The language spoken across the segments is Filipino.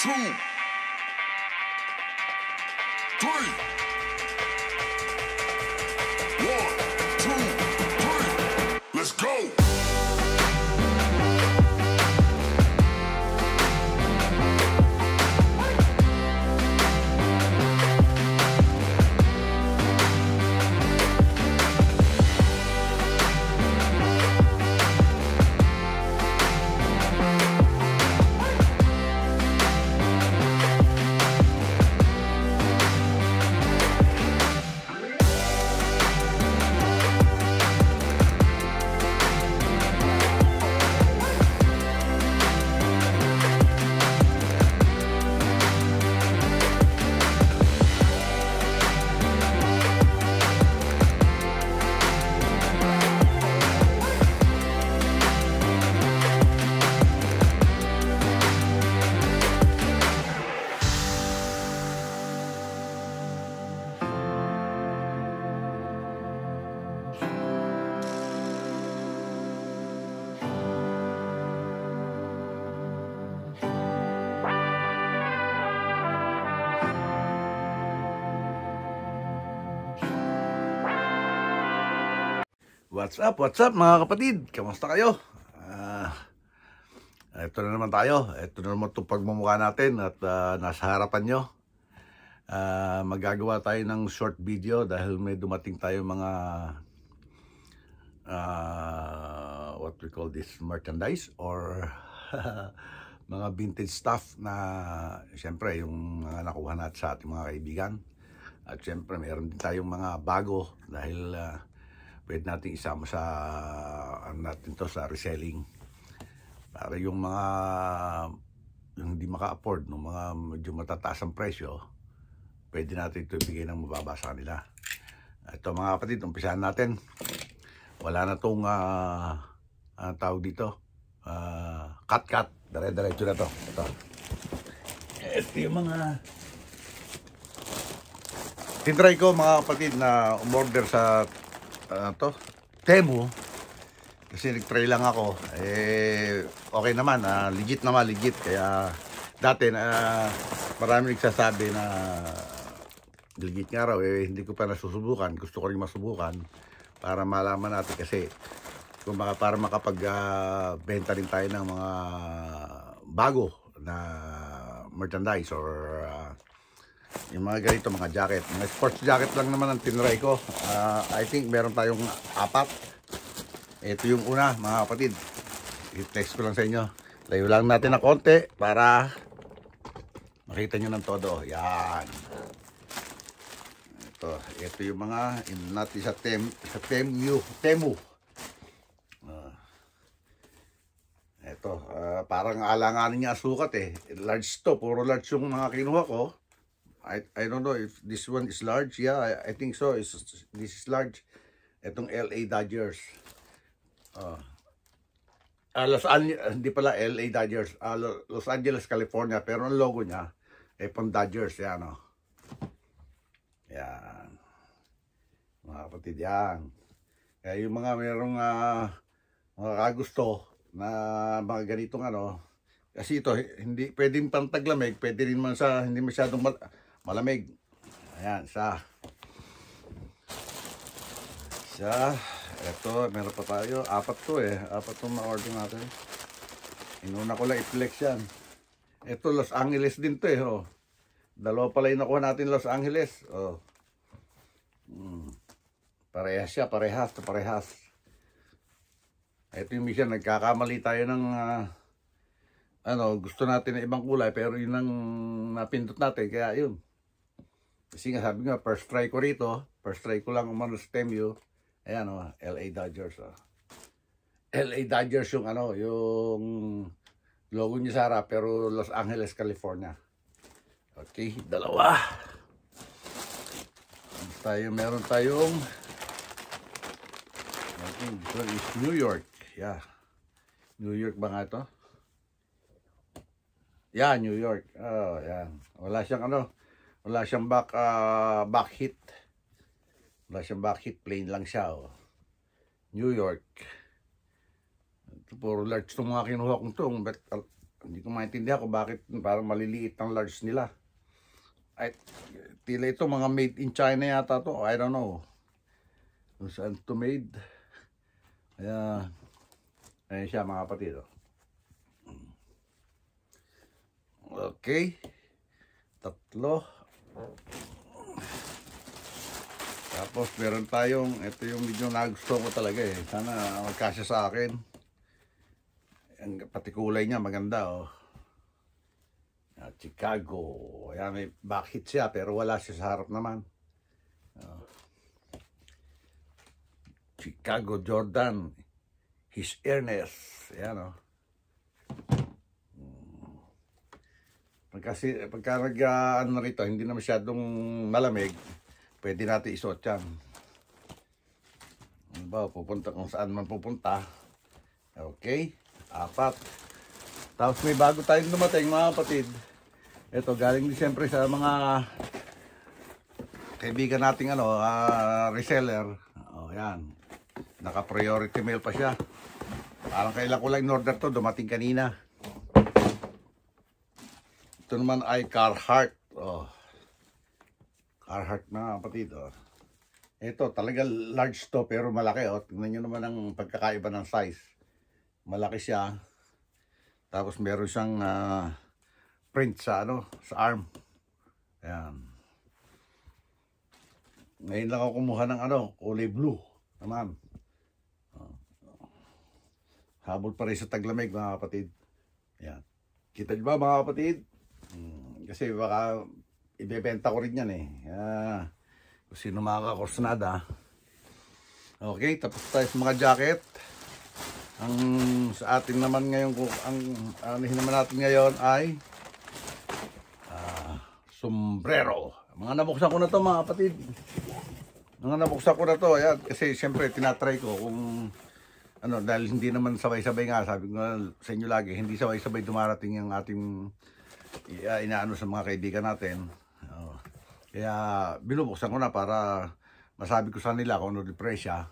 2, 3. 1, 2, 3. Let's go. What's up mga kapatid? Kamusta kayo? Ito na naman tayo. Ito na naman itong pagmumukha natin at nasa harapan nyo. Magagawa tayo ng short video dahil may dumating tayo mga what we call this, merchandise or mga vintage stuff na siyempre yung mga nakuha natin sa ating mga kaibigan. At siyempre mayroon din tayong mga bago dahil pwede natin isama sa natin to sa reselling para yung mga yung hindi maka-afford ng mga medyo matataas ang presyo, pwede natin ito ibigay ng mababa sa kanila. Ito mga kapatid, umpisahan natin. Wala na tong tawag dito, cut dire-diretso na to. Ito yung mga tinry ko mga kapatid na umorder sa Temu, kasi nag-try lang ako, okay naman, legit, kaya dati marami nagsasabi na legit nga raw, hindi ko pa nasusubukan, gusto ko rin masubukan para malaman natin kasi kung para makapag-benta rin tayo ng mga bago na merchandise or yung mga ganito, mga jacket, mga sports jacket lang naman ang tinry ko. I think meron tayong 4. Ito yung una mga kapatid, i-text ko lang sa inyo. Layo lang natin na konti para makita nyo ng todo. Yan, ito yung mga natin sa Temu. Ito parang alanganin niya sukat large to, puro large yung mga kinuha ko. I don't know if this one is large. Yeah, I think so. This is large. Itong LA Dodgers. Hindi pala LA Dodgers. Los Angeles, California. Pero ang logo niya ay pang Dodgers. Yan, Yan. Mga kapatid, yan. Kaya yung mga mayroong mga kagusto na mga ganitong kasi ito, hindi pwedeng pantaglamig. Pwede rin man sa hindi masyadong malamig. Ayan, eto, meron pa tayo 4 to 4 tong na-order natin. Inuna ko lang i-flex yan. Eto, Los Angeles din to dalawa pala yung nakuha natin Los Angeles. Parehas siya, parehas. Eto yung minsan nagkakamali tayo ng gusto natin na ibang kulay pero yun ang napindot natin, kaya yun. Kasi nga sabi nga, first try ko rito, first try ko lang umano sa Temu. Ayan LA Dodgers. LA Dodgers yung yung logo niya sa harap, pero Los Angeles, California. Okay, dalawa. Meron tayong I think this one is New York. Yeah, New York ba nga ito? Yeah, New York. Yan. Wala siyang back hit. Wala siyang back hit, plain lang siya. New York. Ito, puro large itong mga kinuha kong ito. Hindi ko maintindihan kung bakit parang maliliit ang large nila. Ay, tila ito mga made in China yata to. I don't know. Kung saan ito made. Kaya, ayan siya mga kapatid. Oh. Okay. 3. Tapos meron tayong, ito yung medyo nagustuhan ko talaga eh. Sana magkasya sa akin. Pati kulay niya maganda oh. Chicago. Ayan, may back hit siya pero wala siya sa harap naman. Chicago Jordan. His Earnest. Ayan oh. Pagka ano na rito, hindi na masyadong malamig, pwede natin isuot yan. Ano ba, pupunta kung saan man pupunta. Okay, 4. Tapos may bago tayong dumating mga kapatid. Ito, galing din siyempre sa mga kaibigan nating reseller. O, yan. Naka-priority mail pa siya. Parang kailan ko lang in-order to, dumating kanina. Ito naman ay Carhartt. Oh. Carhartt mga kapatid. Oh. Ito talaga large to pero malaki. Oh. Tingnan nyo naman ang pagkakaiba ng size. Malaki siya. Tapos meron siyang print sa sa arm. Ayan. Ngayon lang ako kumuha ng kulay blue. Naman. Oh. Habol pa rin sa taglamig mga kapatid. Ayan. Kita nyo ba mga kapatid? Kasi baka ibebenta ko rin yan eh. Kung sino makakakursnada. Okay, tapos tayo sa mga jacket. Ang sa atin naman ngayon, ang naman natin ngayon ay sombrero. Mga nabuksan ko na to mga kapatid. Mga nabuksan ko na to. Ayan, kasi siyempre tinatry ko kung dahil hindi naman sabay-sabay nga. Sabi ko sa inyo lagi, hindi sabay-sabay dumarating yung ating inaano sa mga kaibigan natin. Kaya binubuksan ko na para masabi ko sa nila kung ano yung presyo.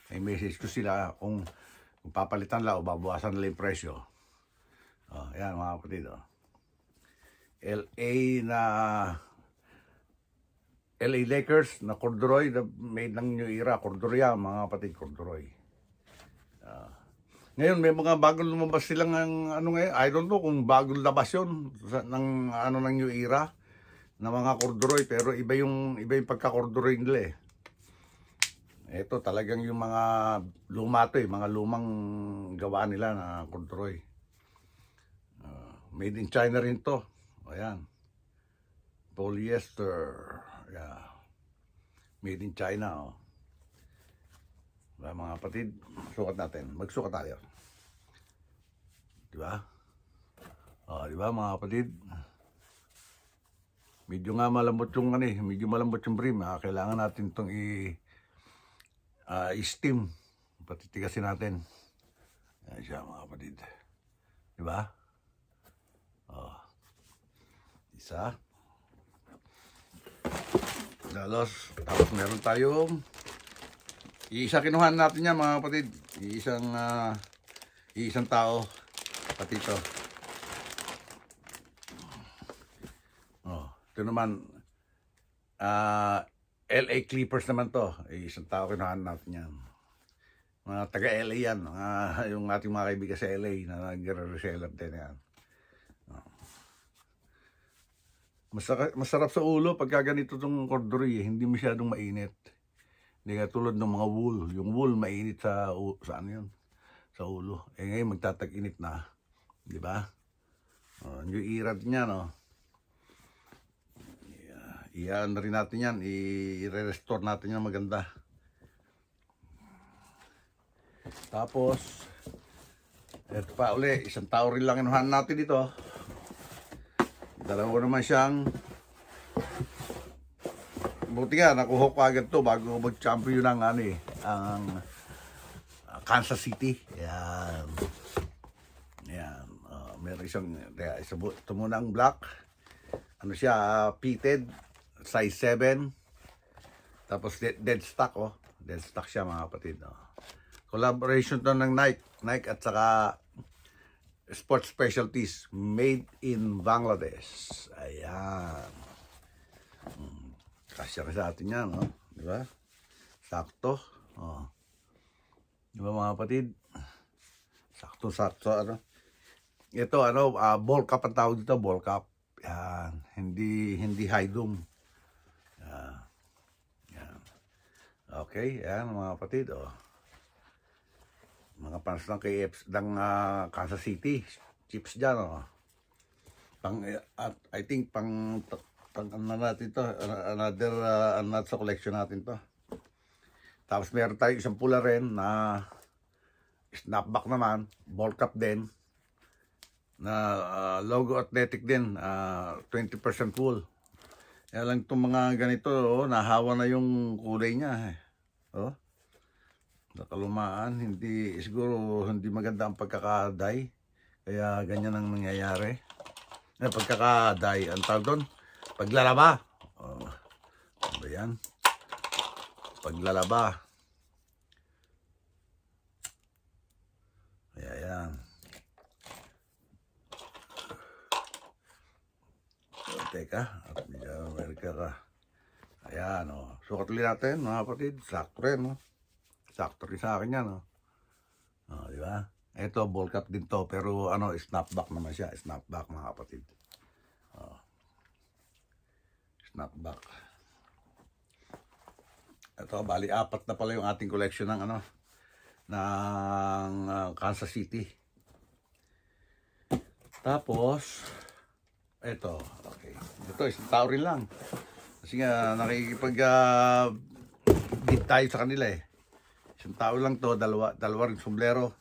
May message ko sila kung papalitan lang o babawasan nila yung presyo. Ayan mga kapatid. LA Lakers na corduroy, made ng New Era. Corduroy yan mga kapatid, corduroy. Ngayon may mga bagong lumabas silang ngayon, I don't know kung bagong labas yun ng ng New Era na mga corduroy, pero iba yung pagka-corduroy nila eh. Ito talagang yung mga luma to eh, mga lumang gawa nila na corduroy. Made in China rin to. Ayan. Polyester. Yeah. Made in China oh. Mga kapatid, sukat natin. Magsukat tayo. Diba? Diba mga kapatid? Medyo nga malambot yung medyo malambot yung brim. Kailangan natin itong i-steam. Patitigasin natin. Yan siya mga kapatid. Diba? Isa. Dalos. Tapos meron tayong iisa kinuhan natin yan mga kapatid. Iisang tao. Pati ito. Ito naman. LA Clippers naman to. Isang tao kinuhan natin yan. Mga taga LA yan. Yung ating mga kaibigan sa LA na nag-reseller din yan. Masarap sa ulo pagka ganito itong corduroy. Hindi masyadong mainit. Hindi ka tulad ng mga wool. Yung wool mainit sa yun? Sa ulo. Ngayon magtatag-init na. Di ba? Yung irad niya, no? Iyan rin natin yan. I-restore natin yan maganda. Tapos, eto pa uli. Isang tao rin lang inuhan natin dito. Dalawa ko naman siyang buti nga, nakuha ko agad to bago mag-champion ng ang Kansas City. Yan. Yan. Meron isang, ito muna ang black. Ano siya, pitted, size 7. Tapos dead stock, Dead stock siya mga kapatid. Collaboration to ng Nike at saka Sports specialties made in Bangladesh. Ayan. Kasya sa atin yan, no? Di ba? Sakto. Oh. Di ba mga kapatid? Sakto, ano? Ito, ball cup ang tawag dito, ball cup. Yan. Hindi high doom. Yan. Okay, yan mga kapatid, oh. Mga fans ng KFC, ng Kansas City, chips dyan, oh. I think pang natin to, another sa collection natin to. Tapos meron tayo isang pula rin na snapback naman, ball cup din, na logo athletic din, 20% wool. Kaya lang itong mga ganito, oh, nahawa na yung kulay niya. Oh. Nakalumaan, siguro hindi maganda ang pagkakaday. Kaya ganyan ang nangyayari. Pagkakaday, ang tawag doon, paglalaba. Oh, ano ba yan? Paglalaba. Kaya yan. So, teka, at Amerika ka. Ayan, oh. Sukat ulit natin, mga kapatid. Sakto rin, no? Sakto rin sa akin yan, no? Oh, di ba? Ito, ball cup din to. Pero, snapback naman siya. Snapback, mga kapatid. Oh. Snapback. Ito, bali, 4 na pala yung ating collection ng, ng Kansas City. Tapos, ito, okay. Ito, isang tao rin lang. Kasi nga, nakikipag-bid tayo sa kanila, eh. Isang tao lang to, dalawa rin sombrero.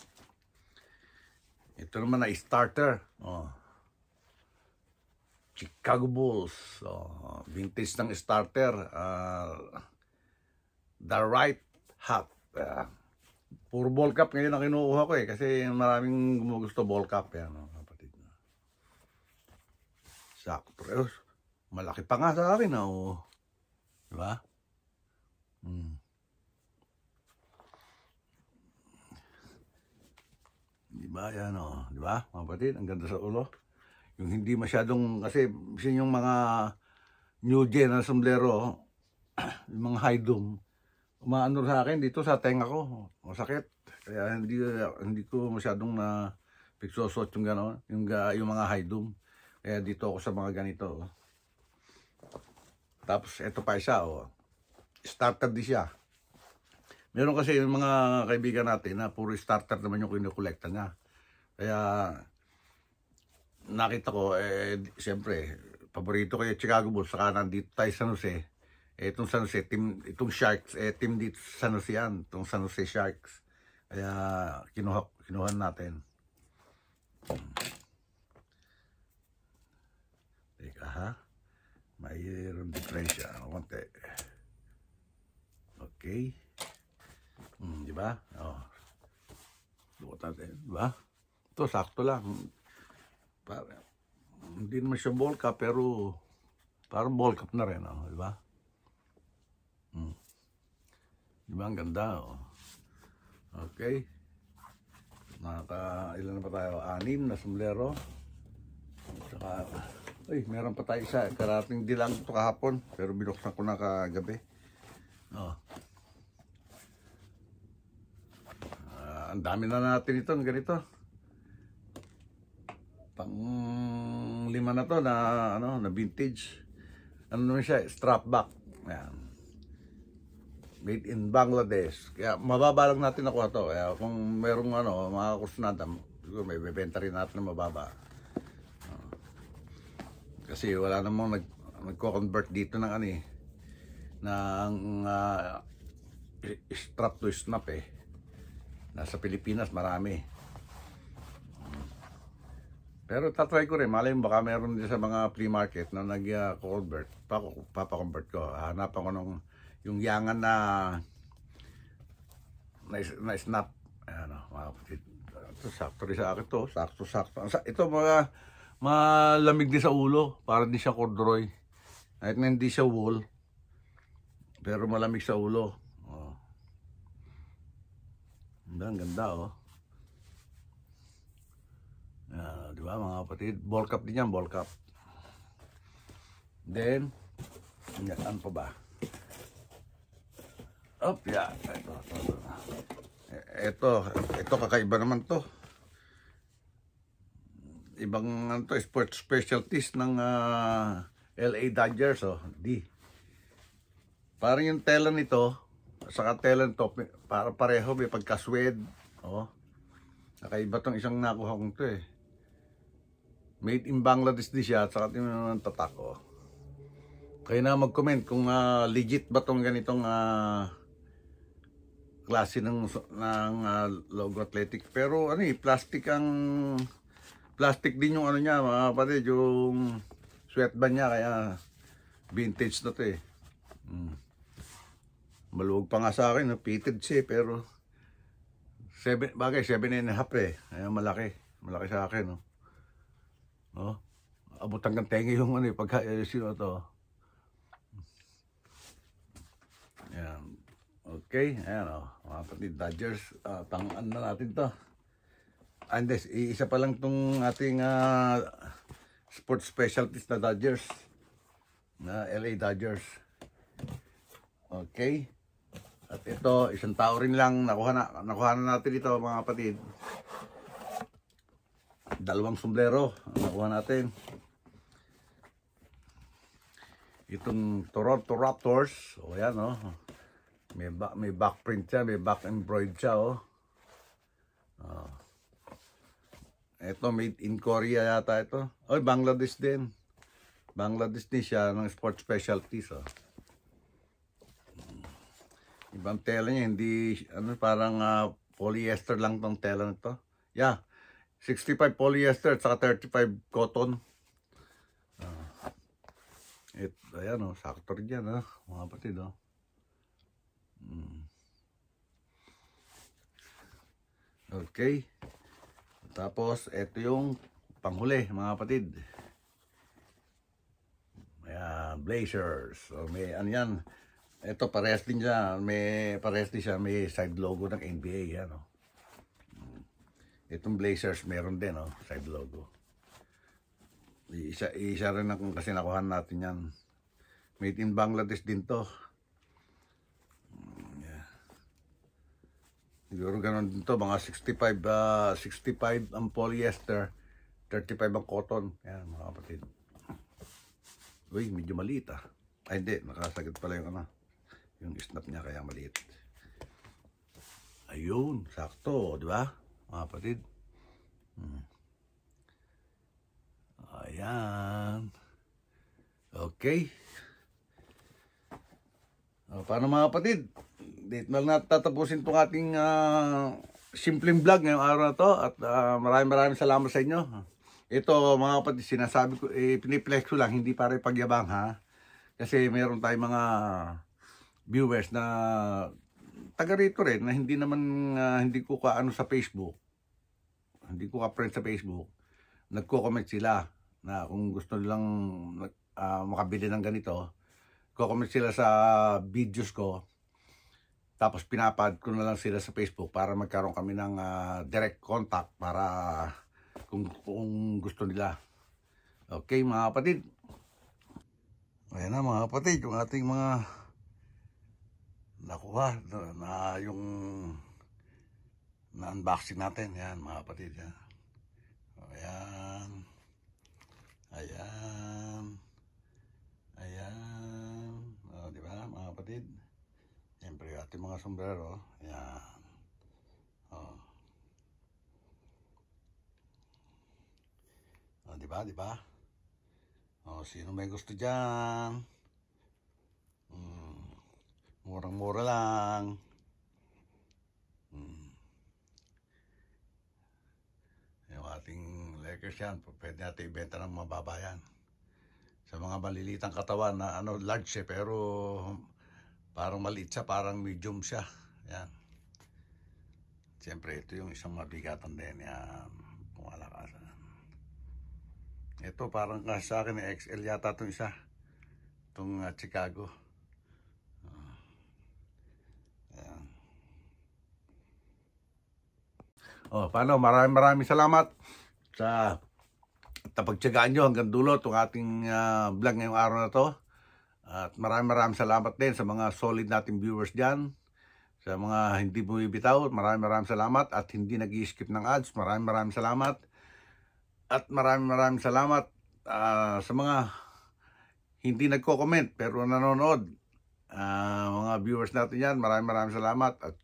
Ito naman na starter. Oh. Chicago Bulls. Oh. Vintage ng starter. The right hat. Puro ball cup ngayon ang kinukuha ko, eh. Kasi maraming gumugusto ball cup. Yan, kapatid. Sakto. Malaki pa nga sa akin. Oh. Diba? Diba, yan, oh. Diba, mga kapatid, ang ganda sa ulo. Yung hindi masyadong, kasi yung mga new gen na sombrero, yung mga high doom, umaano sa akin dito sa tenga ko, masakit. Kaya hindi ko masyadong na piksosot yung gano'n, yung mga high doom. Kaya dito ako sa mga ganito. Oh. Tapos ito pa isa, oh. Starter din siya. Meron kasi yung mga kaibigan natin na puro starter naman yung kinukolekta niya. Kaya nakita ko, siyempre, paborito ko yung Chicago Bulls, saka nandito tayo sa San Jose. Itong San Jose, itong Sharks, team dito sa San Jose yan, itong San Jose Sharks. Kaya kinuha natin. Teka ha, mayroon diferensya, konti. Okay. Diba? Oh. Lukot natin, diba? Ito, sakto lang. Hindi naman siya ball cup, pero parang ball cup na rin, oh. Diba? Diba, ang ganda, oh. Okay. Ilan na pa tayo? 6 na sombrero. Saka, meron pa tayo isa. Karating di lang ito kahapon, pero binuksan ko na kagabi. Oh. Ang dami na natin ito, ganito. Pang 5 na to na vintage. Ano naman siya, strap back. Ayan. Made in Bangladesh. Kaya mababa lang natin nakuha to. Kaya kung merong mga kursunada, siguro may bebenta rin natin na mababa. Kasi wala namang nagko-convert dito ng ng strap to snap, eh. Nasa Pilipinas, marami. Pero tatry ko rin. Malay mo, baka meron din sa mga flea market na nag-convert. Papakonvert ko. Hanapan ko yung yangan na snap. Ayan, mga kapatid. Ito, sakto rin sa akin to. Sakto. Ito, malamig din sa ulo. Para di siya corduroy. Kahit na hindi siya wool. Pero malamig sa ulo. Ang ganda, oh. Ayan. Di ba mga kapatid? Ball cup din yan, ball cup. Then, ano pa ba? Yeah. Ito kakaiba naman to. Ibang ano to, sports specialties ng LA Dodgers, D. Parang yung tela nito, saka tela nito, para pareho, may pagka-suede. Kakaiba tong isang nakuha kong to eh. Made in Bangladesh din siya, at saka yung tatak, Kaya na mag-comment kung legit ba tong ganitong klase ng logo athletic. Pero ano plastic din yung ano niya, mga kapatid, yung sweatband niya, kaya vintage na to eh. Maluwag pa nga sa akin, fitted siya pero 7.5 eh. Kaya malaki sa akin, abot hanggang tenga yung ano eh, pagka sino to. Ayan. Okay, ayan mga kapatid, Dodgers, tangan na natin to. And this, isa pa lang tong ating sports specialties na Dodgers, na LA Dodgers. Okay. At ito, isang tao rin lang nakuha na natin ito, mga kapatid. Dalawang sombrero ang nakuha natin. Itong Toronto Raptors, ayan may back print siya, may back embroidered siya, Ito made in Korea yata ito. Bangladesh din. Bangladesh din siya ng sports specialties, Ibang tela niya, hindi parang polyester lang tong tela nito. 65 polyester at saka 35 cotton. Ayan sakto rin yan, mga kapatid, Okay. Tapos, ito yung panghuli, mga kapatid. Ayan, Blazers. May ano yan. Ito, parehas din siya. May side logo ng NBA, yan, Itong Blazers, meron din, side logo. Isa rin kasi nakuhan natin yan. Made in Bangladesh din to. Siguro ganun din to, mga 65 ang polyester, 35 ang cotton. Yan, mga kapatid. Uy, medyo maliit Ay, hindi, nakasagad pala yung snap niya, kaya maliit. Ayun, sakto, di ba, mga kapatid? Ayan. Okay. Paano, mga kapatid? Dito na lang tatapusin itong ating simpleng vlog ngayong araw na to. At maraming salamat sa inyo. Ito, mga kapatid, sinasabi ko, piniplex ko lang, hindi para pagyabang, Kasi mayroon tayong mga viewers na taga rito rin, na hindi naman, hindi ko kaano sa Facebook. Hindi ko ka-friend sa Facebook. Nagko-comment sila na kung gusto nilang makabili ng ganito. Ko-comment sila sa videos ko. Tapos pinapad ko na lang sila sa Facebook para magkaroon kami ng direct contact para kung gusto nila. Okay, mga kapatid. Ayan na, mga kapatid, yung ating mga nakuha na yung na-unboxing natin. Yan, mga kapatid. Yan. Ayan. Ayan. Ayan. Diba, mga kapatid? Siyempre, ating mga sombrero. Ayan. Diba, diba? Sino may gusto dyan? Murang-mura lang. Yung ating Lakers yan, pwede natin ibenta ng mababa yan. Sa mga malilitang katawan na large pero parang maliit siya, parang medium siya. Yan. Siyempre, ito yung isang mabigatan din. Yan. Pumalakasan. Ito parang kasi sa akin, XL yata itong isa. Itong Chicago. Ayan. Paano? Maraming salamat sa tapagtyagaan nyo hanggang dulo itong ating vlog ngayong araw na to. At maraming salamat din sa mga solid nating viewers dyan. Sa mga hindi bumibitaw, maraming salamat. At hindi nag-i-skip ng ads, maraming salamat. At maraming salamat sa mga hindi nagko-comment pero nanonood. Mga viewers natin yan, maraming salamat. At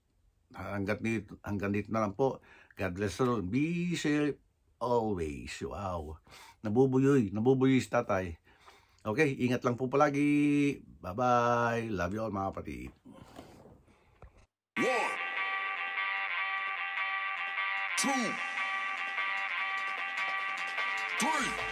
hanggang dito na lang po. God bless you. Be safe always. Wow. Nabubuyoy si tatay. Okay, ingat lang po palagi. Bye-bye. Love you all mga kapatid. 1, 2, 3.